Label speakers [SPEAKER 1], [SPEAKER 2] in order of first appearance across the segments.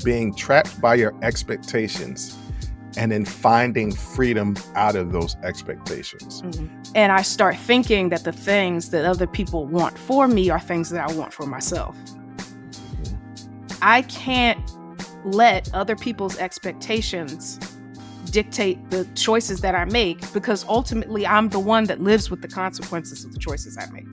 [SPEAKER 1] being trapped by your expectations and then finding freedom out of those expectations.
[SPEAKER 2] And I start thinking that the things that other people want for me are things that I want for myself. I can't let other people's expectations dictate the choices that I make, because ultimately I'm the one that lives with the consequences of the choices I make.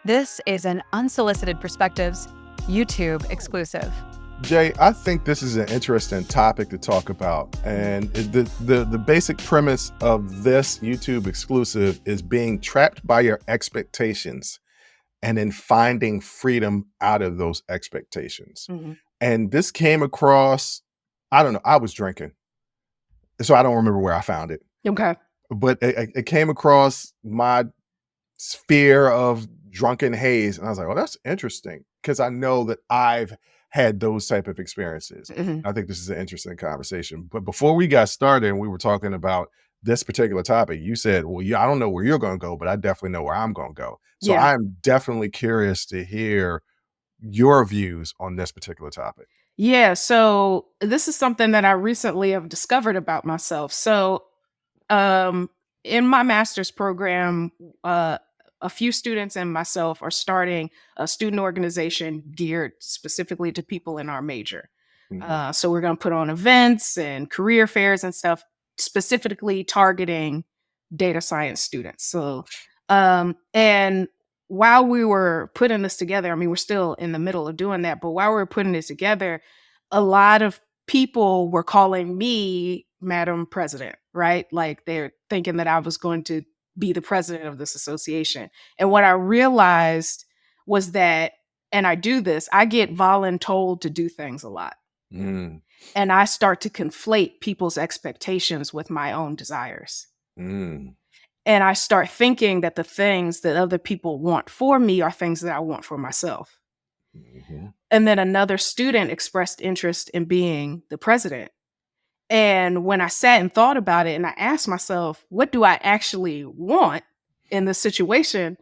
[SPEAKER 3] This is an Unsolicited Perspectives YouTube exclusive.
[SPEAKER 1] Jay, I think this is an interesting topic to talk about. And the basic premise of this YouTube exclusive is being trapped by your expectations and then finding freedom out of those expectations. And this came across, I don't know, I was drinking, so I don't remember where I found it.
[SPEAKER 2] Okay.
[SPEAKER 1] But it came across my sphere of drunken haze. And I was like, oh, that's interesting, because I know that I've had those type of experiences. I think this is an interesting conversation. But before we got started and we were talking about this particular topic, you said, well, I don't know where you're going to go, but I definitely know where I'm going to go. So
[SPEAKER 2] Yeah.
[SPEAKER 1] I'm definitely curious to hear your views on this particular topic.
[SPEAKER 2] Yeah. So this is something that I recently have discovered about myself. So in my master's program, a few students and myself are starting a student organization geared specifically to people in our major. So we're going to put on events and career fairs and stuff, specifically targeting data science students. So, and while we were putting this together, I mean, we're still in the middle of doing that, but while we were putting this together, a lot of people were calling me Madam President, right? Like they're thinking that I was going to be the president of this association. And what I realized was that, and I do this, I get voluntold to do things a lot. And I start to conflate people's expectations with my own desires. And I start thinking that the things that other people want for me are things that I want for myself. And then another student expressed interest in being the president. And when I sat and thought about it and I asked myself, what do I actually want in this situation?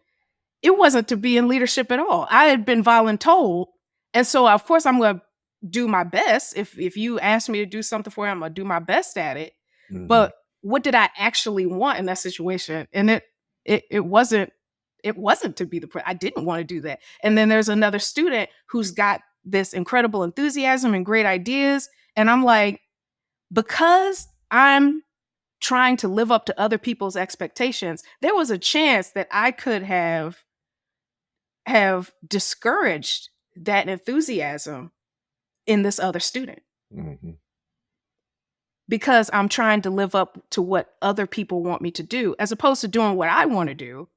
[SPEAKER 2] It wasn't to be in leadership at all. I had been voluntold. And so, of course, I'm going to do my best. If you ask me to do something for you, I'm going to do my best at it. But what did I actually want in that situation? And it wasn't to be the president. I didn't want to do that. And then there's another student who's got this incredible enthusiasm and great ideas. And I'm like, because I'm trying to live up to other people's expectations, there was a chance that I could have discouraged that enthusiasm in this other student. Because I'm trying to live up to what other people want me to do, as opposed to doing what I want to do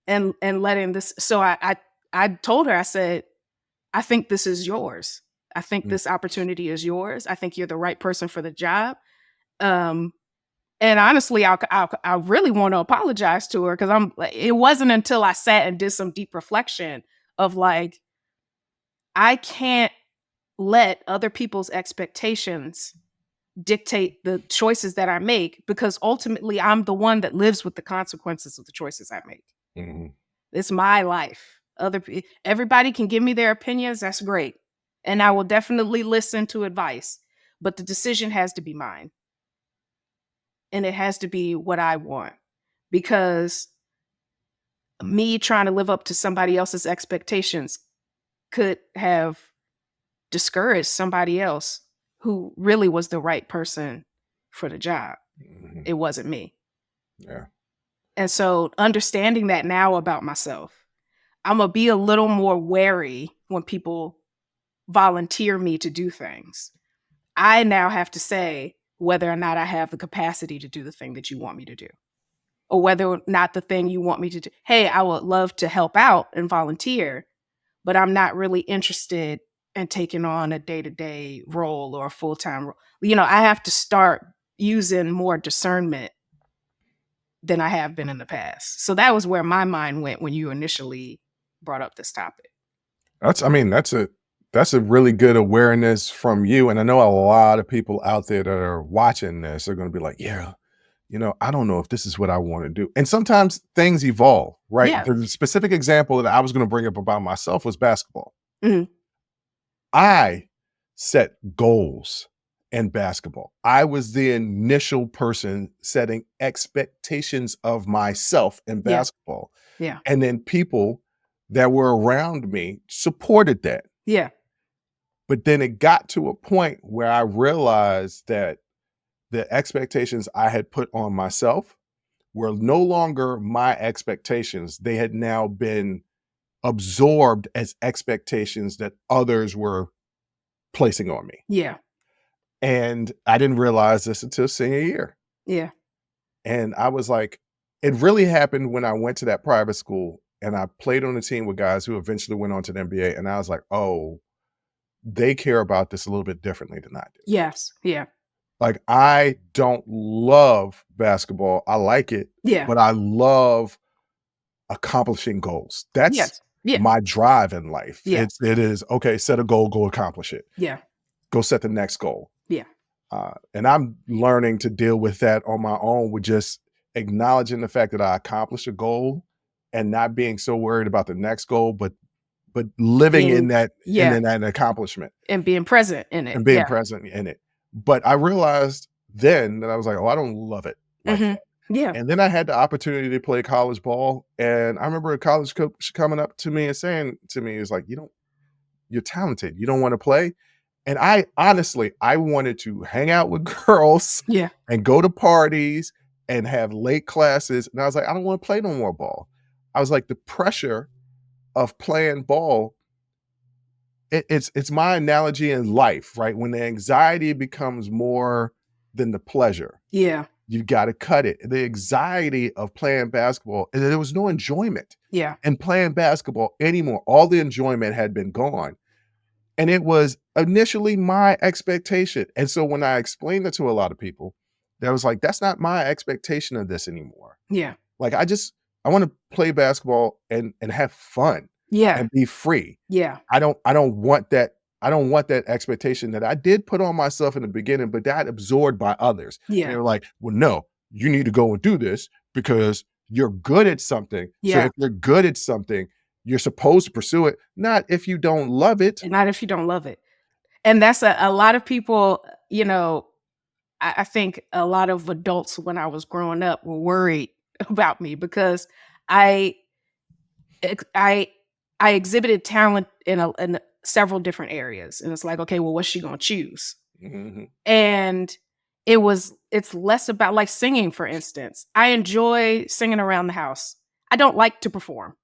[SPEAKER 2] and letting this. So I told her, I said, I think this is yours. I think this opportunity is yours. I think you're the right person for the job. And honestly, I really want to apologize to her, because it wasn't until I sat and did some deep reflection of like, I can't let other people's expectations dictate the choices that I make, because ultimately I'm the one that lives with the consequences of the choices I make. It's my life. Everybody can give me their opinions. That's great. And I will definitely listen to advice, but the decision has to be mine. And it has to be what I want, because me trying to live up to somebody else's expectations could have discouraged somebody else who really was the right person for the job. It wasn't me.
[SPEAKER 1] Yeah.
[SPEAKER 2] And so understanding that now about myself, I'm going to be a little more wary when people volunteer me to do things. I now have to say whether or not I have the capacity to do the thing that you want me to do, or whether or not the thing you want me to do. Hey, I would love to help out and volunteer, but I'm not really interested in taking on a day-to-day role or a full-time role. You know, I have to start using more discernment than I have been in the past. So that was where my mind went when you initially brought up this topic.
[SPEAKER 1] That's a really good awareness from you. And I know a lot of people out there that are watching this are going to be like, yeah, I don't know if this is what I want to do. And sometimes things evolve, right?
[SPEAKER 2] Yeah.
[SPEAKER 1] The specific example that I was going to bring up about myself was basketball.
[SPEAKER 2] Mhm.
[SPEAKER 1] I set goals in basketball. I was the initial person setting expectations of myself in
[SPEAKER 2] Yeah.
[SPEAKER 1] basketball.
[SPEAKER 2] Yeah.
[SPEAKER 1] And then people that were around me supported that.
[SPEAKER 2] Yeah.
[SPEAKER 1] But then it got to a point where I realized that the expectations I had put on myself were no longer my expectations. They had now been absorbed as expectations that others were placing on me.
[SPEAKER 2] Yeah.
[SPEAKER 1] And I didn't realize this until senior year.
[SPEAKER 2] Yeah.
[SPEAKER 1] And I was like, it really happened when I went to that private school and I played on a team with guys who eventually went on to the NBA. And I was like, oh, they care about this a little bit differently than I do.
[SPEAKER 2] Yes. Yeah.
[SPEAKER 1] Like, I don't love basketball. I like it,
[SPEAKER 2] Yeah.
[SPEAKER 1] but I love accomplishing goals. That's
[SPEAKER 2] Yes. Yeah.
[SPEAKER 1] my drive in life.
[SPEAKER 2] Yeah.
[SPEAKER 1] It is okay, set a goal, go accomplish it.
[SPEAKER 2] Yeah.
[SPEAKER 1] Go set the next goal.
[SPEAKER 2] Yeah.
[SPEAKER 1] And I'm learning to deal with that on my own with just acknowledging the fact that I accomplished a goal and not being so worried about the next goal, but living in
[SPEAKER 2] Being
[SPEAKER 1] that
[SPEAKER 2] yeah,
[SPEAKER 1] in that accomplishment
[SPEAKER 2] and being present in it.
[SPEAKER 1] and being
[SPEAKER 2] Yeah.
[SPEAKER 1] present in it. But I realized then that I was like, oh, I don't love it like
[SPEAKER 2] Mhm.
[SPEAKER 1] that.
[SPEAKER 2] Yeah.
[SPEAKER 1] And then I had the opportunity to play college ball. And I remember a college coach coming up to me and saying to me, he was like, you're talented. You don't want to play? And I honestly, I wanted to hang out with girls
[SPEAKER 2] Yeah.
[SPEAKER 1] and go to parties and have late classes. And I was like, I don't want to play no more ball. I was like, the pressure of playing ball, it's my analogy in life, right? When the anxiety becomes more than the pleasure,
[SPEAKER 2] Yeah.
[SPEAKER 1] you got to cut it. The anxiety of playing basketball, and there was no enjoyment
[SPEAKER 2] Yeah.
[SPEAKER 1] in playing basketball anymore. All the enjoyment had been gone. And it was initially my expectation. And so when I explained it to a lot of people, that was like, that's not my expectation of this anymore.
[SPEAKER 2] Yeah.
[SPEAKER 1] Like I want to play basketball and have fun
[SPEAKER 2] Yeah.
[SPEAKER 1] and be free.
[SPEAKER 2] Yeah.
[SPEAKER 1] I don't want that. I don't want that expectation that I did put on myself in the beginning, but that absorbed by others. And they
[SPEAKER 2] Yeah.
[SPEAKER 1] were like, well, no, you need to go and do this because you're good at something. So
[SPEAKER 2] Yeah.
[SPEAKER 1] if you're good at something, you're supposed to pursue it, not if you don't love it.
[SPEAKER 2] And not if you don't love it. And that's a lot of people, you know, I think a lot of adults when I was growing up were worried about me because I ex I exhibited talent in several different areas, and it's like, "Okay, well, what's she gonna choose?"
[SPEAKER 1] Mhm.
[SPEAKER 2] And it's less about like singing, for instance. I enjoy singing around the house. I don't like to perform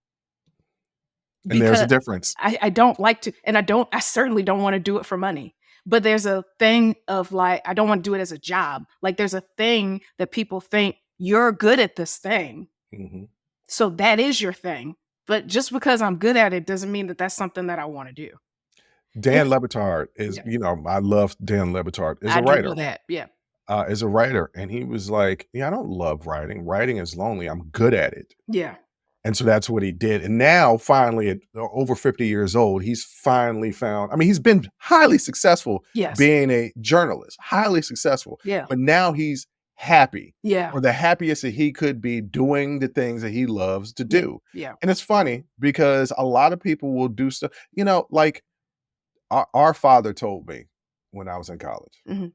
[SPEAKER 1] And there's a
[SPEAKER 2] because
[SPEAKER 1] difference.
[SPEAKER 2] I don't like to, and I certainly don't wanna do it for money. But there's a thing of like, I don't wanna do it as a job. Like, there's a thing that people think, "You're good at this thing,
[SPEAKER 1] Mhm.
[SPEAKER 2] so that is your thing." But just because I'm good at it doesn't mean that that's something that I wanna do.
[SPEAKER 1] Dan
[SPEAKER 2] It's
[SPEAKER 1] Lebitard is,
[SPEAKER 2] yeah,
[SPEAKER 1] I love Dan Lebitard, is
[SPEAKER 2] I
[SPEAKER 1] a
[SPEAKER 2] do know
[SPEAKER 1] writer,
[SPEAKER 2] that. Yeah.
[SPEAKER 1] and he was like, "Yeah, I don't love writing. Writing is lonely. I'm good at it."
[SPEAKER 2] Yeah.
[SPEAKER 1] And so that's what he did. And now finally at over 50 years old, he's finally found, I mean, he's been highly successful
[SPEAKER 2] Yes.
[SPEAKER 1] being a journalist, highly successful,
[SPEAKER 2] Yeah.
[SPEAKER 1] but now he's happy
[SPEAKER 2] Yeah.
[SPEAKER 1] or the happiest that he could be doing the things that he loves to
[SPEAKER 2] Yeah.
[SPEAKER 1] do.
[SPEAKER 2] Yeah.
[SPEAKER 1] And it's funny because a lot of people will do stuff, like our father told me when I was in college,
[SPEAKER 2] Mhm.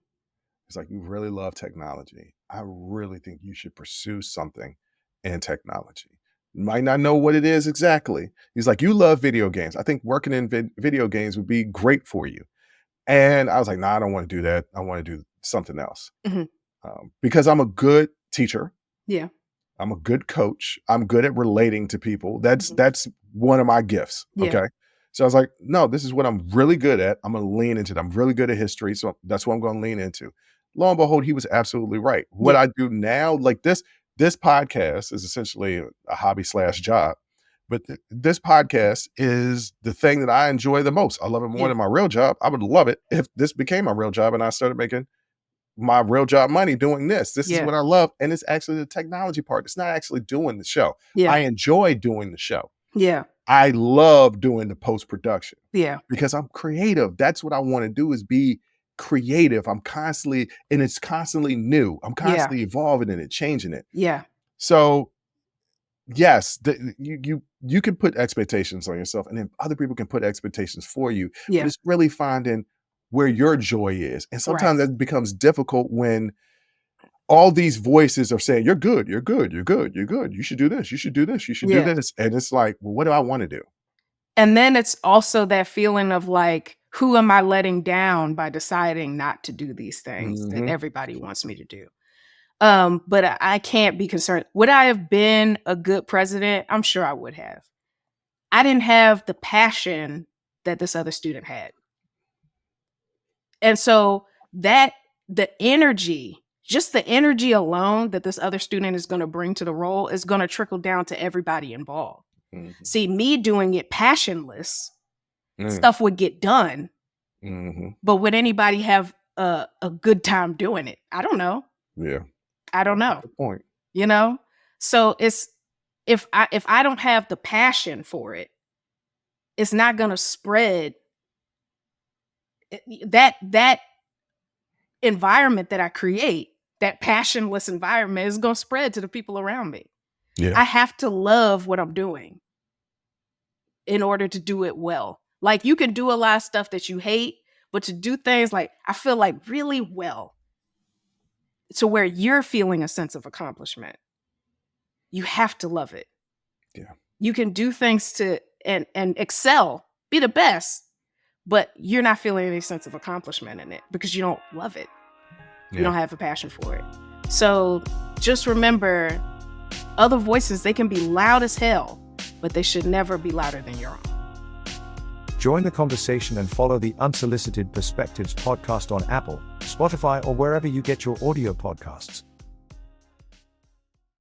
[SPEAKER 1] he's like, you really love technology. I really think you should pursue something in technology. You might not know what it is exactly. He's like, you love video games. I think working in video games would be great for you. And I was like, nah, I don't want to do that. I want to do something else
[SPEAKER 2] Mhm.
[SPEAKER 1] because I'm a good teacher.
[SPEAKER 2] Yeah.
[SPEAKER 1] I'm a good coach. I'm good at relating to people. That's
[SPEAKER 2] Mhm.
[SPEAKER 1] that's one of my gifts.
[SPEAKER 2] Yeah.
[SPEAKER 1] Okay. So I was like, no, this is what I'm really good at. I'm gonna lean into it. I'm really good at history. So that's what I'm gonna lean into. Lo and behold, he was absolutely right. What
[SPEAKER 2] Yeah.
[SPEAKER 1] I do now, like this podcast is essentially a hobby slash job. But this podcast is the thing that I enjoy the most. I love it more
[SPEAKER 2] Yeah.
[SPEAKER 1] than my real job. I would love it if this became my real job and I started making my real job money doing this. This is
[SPEAKER 2] Yeah.
[SPEAKER 1] what I love. And it's actually the technology part. It's not actually doing the show.
[SPEAKER 2] Yeah.
[SPEAKER 1] I enjoy doing the show.
[SPEAKER 2] Yeah.
[SPEAKER 1] I love doing the post production
[SPEAKER 2] Yeah.
[SPEAKER 1] because I'm creative. That's what I want to do is be creative. And it's constantly new. I'm
[SPEAKER 2] Yeah.
[SPEAKER 1] constantly evolving in it, changing it.
[SPEAKER 2] Yeah.
[SPEAKER 1] So yes, you can put expectations on yourself, and then other people can put expectations for you. But
[SPEAKER 2] Yeah.
[SPEAKER 1] it's really finding where your joy is, and
[SPEAKER 2] Right.
[SPEAKER 1] sometimes that becomes difficult when all these voices are saying, "You're good, you're good, you're good, you're good. You should do this. You should do this. You should do
[SPEAKER 2] Yeah.
[SPEAKER 1] this." And it's like, well, what do I want to do?
[SPEAKER 2] And then it's also that feeling of like, who am I letting down by deciding not to do these things that
[SPEAKER 1] Hmm.
[SPEAKER 2] everybody wants me to do? But I can't be concerned. Would I have been a good president? I'm sure I would have. I didn't have the passion that this other student had. And so that the energy, just the energy alone that this other student is going to bring to the role is going to trickle down to everybody involved.
[SPEAKER 1] Hmm.
[SPEAKER 2] See, me doing it passionless,
[SPEAKER 1] Mm.
[SPEAKER 2] stuff would get done.
[SPEAKER 1] Hmm.
[SPEAKER 2] But would anybody have a good time doing it? I don't know.
[SPEAKER 1] Yeah,
[SPEAKER 2] I don't
[SPEAKER 1] that's a
[SPEAKER 2] know.
[SPEAKER 1] good point.
[SPEAKER 2] You know? So it's if I don't have the passion for it, it's not gonna spread. That environment that I create, that passionless environment is gonna spread to the people around me.
[SPEAKER 1] Yeah,
[SPEAKER 2] I have to love what I'm doing in order to do it well. Like you can do a lot of stuff that you hate, but to do things like I feel like really well to where you're feeling a sense of accomplishment, you have to love it.
[SPEAKER 1] yeah,
[SPEAKER 2] You can do things to and excel, be the best, but you're not feeling any sense of accomplishment in it because you don't love it. You
[SPEAKER 1] yeah.
[SPEAKER 2] don't have a passion for it. So just remember, other voices, they can be loud as hell, but they should never be louder than your own.
[SPEAKER 4] Join the conversation and follow the Unsolicited Perspectives podcast on Apple, Spotify, or wherever you get your audio podcasts.